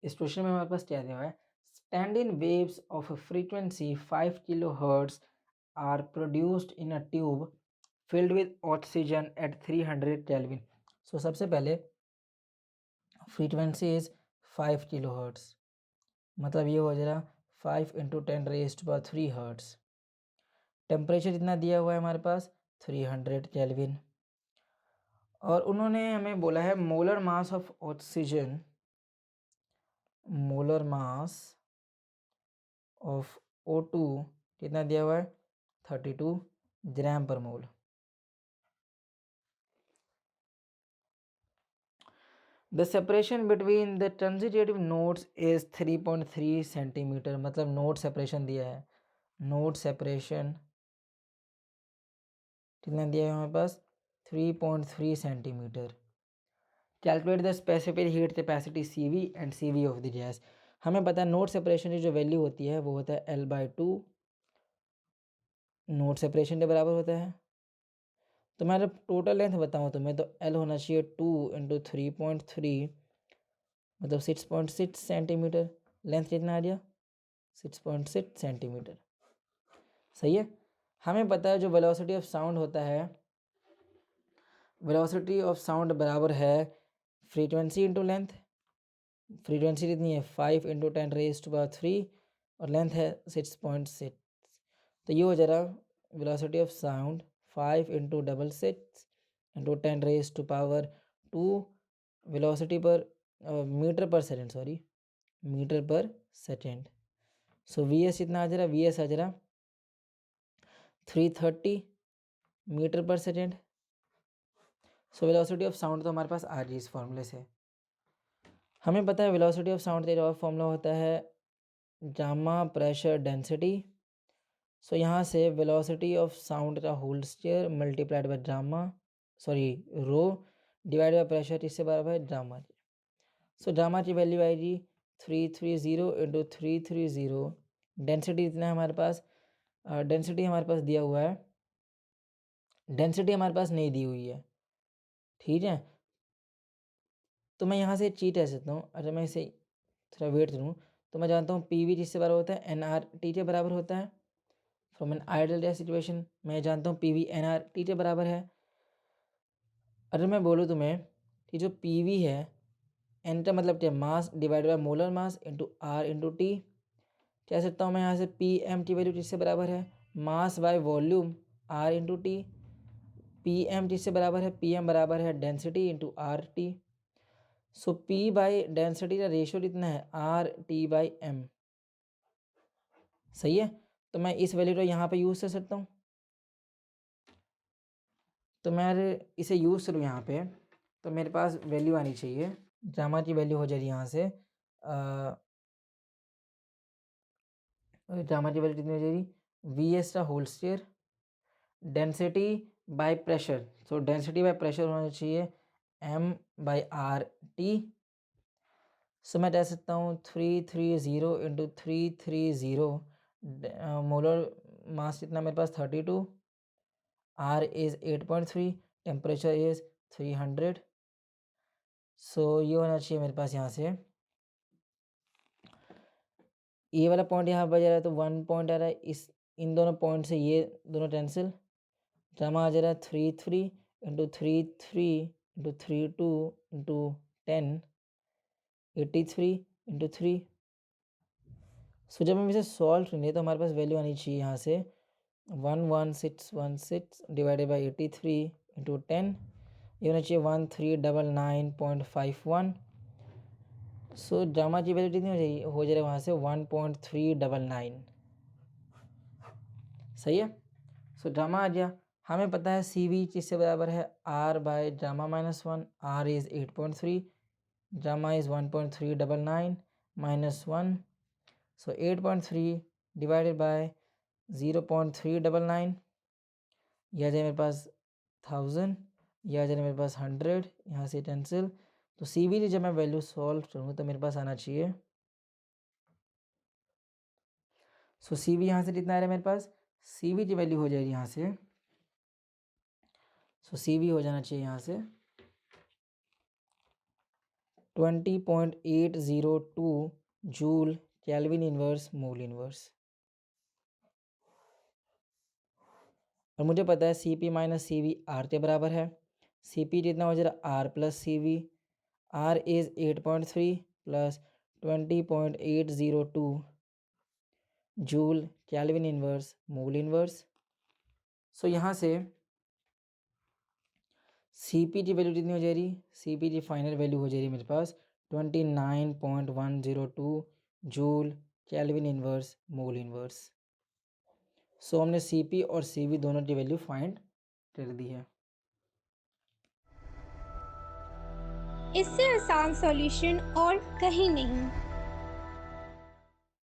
इस क्वेश्चन में हमारे पास क्या दिया हुआ है, standing waves of frequency 5 kilohertz are produced in a tube filled with oxygen at 300 kelvin. So सबसे पहले फ्रीक्वेंसी इज 5 किलोहर्ट्ज, मतलब ये हो जाएगा 5 इंटू 10⁻³ हर्ट्ज। टेम्परेचर इतना दिया हुआ है हमारे पास 300 केल्विन। और उन्होंने हमें बोला है molar mass of oxygen, molar mass of O2 कितना दिया हुआ है 32 gram per mole. The separation between the transitive nodes is 3.3 centimetre, मतलब नोड सेपरेशन दिया है, नोड सेपरेशन कितना दिया है हमारे पास 3.3 centimetre. Calculate the specific heat capacity CV and CV of the gas. हमें पता है नोड सेपरेशन की जो वैल्यू होती है वो होता है L/2, नोड सेपरेशन के बराबर होता है। तो मैं जब टोटल लेंथ बताऊँ तो मैं तो L होना चाहिए 2 इंटू 3.3, मतलब 6.6 सेंटीमीटर। लेंथ कितना आ गया 6.6 सेंटीमीटर। सही है। हमें पता है जो वेलोसिटी ऑफ साउंड होता है, वेलोसिटी ऑफ साउंड बराबर है फ्रीक्वेंसी इंटू लेंथ। फ्रीक्वेंसी कितनी है 5 इंटू 10⁻³ और लेंथ है 6.6। तो ये हो जाएगा velocity of sound 5 into 6 into 10⁻², velocity पर मीटर पर सेकेंड, सॉरी मीटर पर सेकेंड। सो VS कितना आ जा रहा, VS आ जा रहा 330 मीटर पर second. So velocity of sound तो हमारे पास आ रही इस फॉर्मूले से। हमें पता है वेलोसिटी ऑफ साउंड का और फॉर्मूला होता है गामा प्रेशर डेंसिटी। सो यहाँ से वेलोसिटी ऑफ साउंड का whole square multiplied by gamma, sorry rho divide by pressure, इससे बराबर है गामा। सो गामा की वैल्यू आएगी 330 इंटू 330। डेंसिटी इतना है हमारे पास, डेंसिटी हमारे पास दिया हुआ है, डेंसिटी हमारे पास नहीं दी हुई है, ठीक है। तो मैं यहाँ से चीट कह सकता हूँ, अगर मैं इसे थोड़ा वेट करूँ तो मैं जानता हूँ PV जिससे बराबर होता है nRT के बराबर होता है। From an ideal gas situation मैं जानता हूँ PV nRT के बराबर है। अगर मैं बोलूँ तुम्हें कि जो PV है, एन का मतलब क्या, mass divide by molar mass into R into T। कह सकता हूँ मैं यहाँ से PM की वैल्यू किससे बराबर है, mass by volume R into T। PM किससे बराबर है, PM बराबर है density into RT। So P by density का रेशियो कितना है RT/M। सही है। तो मैं इस वैल्यू को यहाँ पे यूज़ कर सकता हूँ। तो मैं इसे यूज़ करूँ यहाँ पे तो मेरे पास वैल्यू आनी चाहिए, गामा की वैल्यू हो जाएगी यहाँ से गामा की वैल्यू कितनी हो जाएगी, VS का whole square density by pressure. So density by pressure होना चाहिए M/RT। सो मैं कह सकता हूँ 330 इंटू 330, मोलर मास कितना मेरे पास 32, R इज़ 8.3, टेम्परेचर इज़ 300। सो ये होना चाहिए मेरे पास यहाँ से, ये वाला पॉइंट यहाँ बज रहा है तो 1 पॉइंट आ रहा है, इस इन दोनों पॉइंट से ये दोनों कैंसिल, जमा आ जा रहा है 33 इंटू 33 इंटू 32 इंटू 10 83 इंटू 3। सो जब हम इसे सॉल्व करेंगे तो हमारे पास वैल्यू आनी चाहिए यहाँ से 11616 डिवाइडेड बाई 83 इंटू 10, ये होना चाहिए 1399.51। सो गामा की वैल्यू कितनी हो जाएगा वहाँ से 1.399। सही है। सो गामा आ गया। हमें पता है CV किससे बराबर है R/गामा-1, R is 8.3, gamma is 1.399 -1। So 8.3 divided by 0.399, यह आ जाए मेरे पास 1000, यह आ जाए मेरे पास 100, यहाँ से कैंसिल। तो CV की जब मैं वैल्यू सॉल्व करूँ तो मेरे पास आना चाहिए, सो CV यहाँ से कितना आ रहा है मेरे पास, CV की वैल्यू हो जाएगी यहाँ से, सो CV हो जाना चाहिए यहाँ से 20.802 joule kelvin inverse mole inverse. और मुझे पता है C P minus C V R के बराबर है। सी पी कितना हो जाएगा R plus C V. R is 8.3 plus 20.802 joule kelvin inverse mole inverse. So यहाँ से सी पी की वैल्यू कितनी हो जा रही, सी पी की फाइनल वैल्यू हो जा रही मेरे पास 29.102 joule kelvin inverse mole inverse. So हमने सी पी और सी वी दोनों की वैल्यू फाइंड कर दी है। इससे आसान सॉल्यूशन और कहीं नहीं।